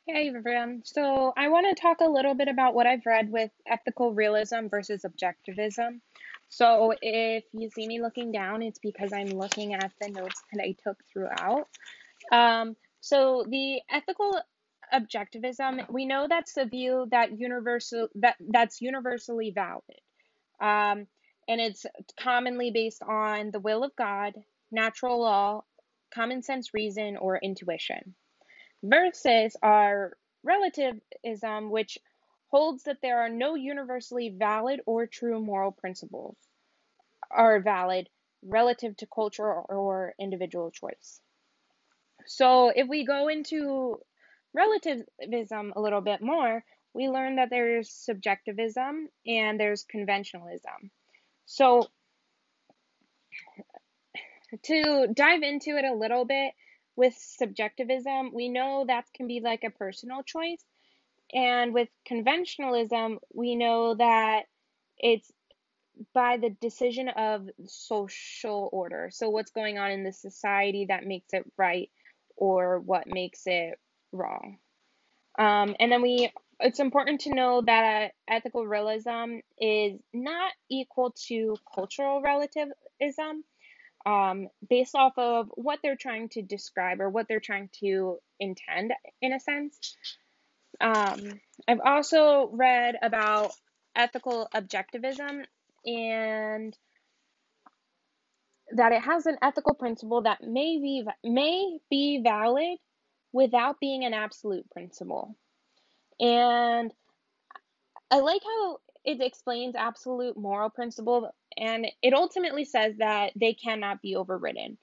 Hey everyone. So I want to talk a little bit about what I've read with ethical realism versus objectivism. So if you see me looking down, it's because I'm looking at the notes that I took throughout. So the ethical objectivism, we know that's a view that's universally valid. Um, and it's commonly based on the will of God, natural law, common sense reason, or intuition versus our relativism, which holds that there are no universally valid or true moral principles are valid relative to culture or individual choice. So if we go into relativism a little bit more, we learn that there's subjectivism and there's conventionalism. So to dive into it a little bit with subjectivism, we know that can be like a personal choice. And with conventionalism, we know that it's by the decision of social order. So, what's going on in the society that makes it right or what makes it wrong. And then it's important to know that ethical realism is not equal to cultural relativism based off of what they're trying to describe or what they're trying to intend, in a sense. I've also read about ethical objectivism and that it has an ethical principle that may be valid without being an absolute principle. And I like how it explains absolute moral principle and it ultimately says that they cannot be overridden.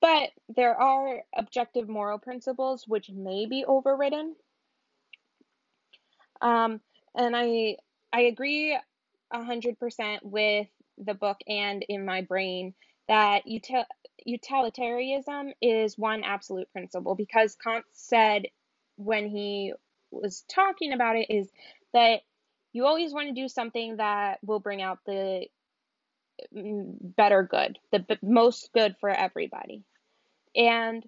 But there are objective moral principles which may be overridden. Um, and I agree 100% with the book and in my brain that utilitarianism is one absolute principle because Kant said when he was talking about it is that you always want to do something that will bring out the better good, the most good for everybody. And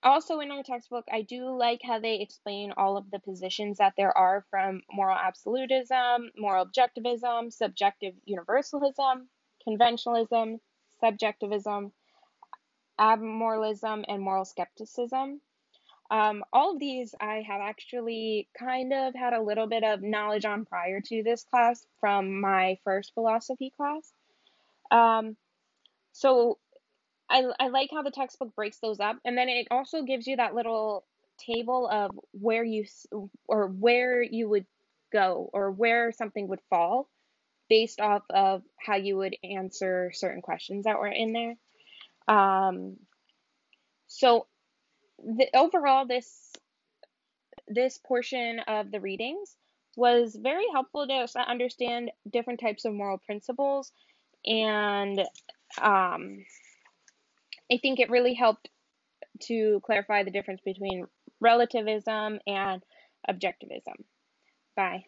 also in our textbook, I do like how they explain all of the positions that there are from moral absolutism, moral objectivism, subjective universalism, conventionalism, subjectivism, abmoralism, and moral skepticism. All of these I have actually kind of had a little bit of knowledge on prior to this class from my first philosophy class. Um, so I like how the textbook breaks those up, and then it also gives you that little table of where you would go or where something would fall based off of how you would answer certain questions that were in there. Um, so overall, this portion of the readings was very helpful to understand different types of moral principles, and I think it really helped to clarify the difference between relativism and objectivism. Bye.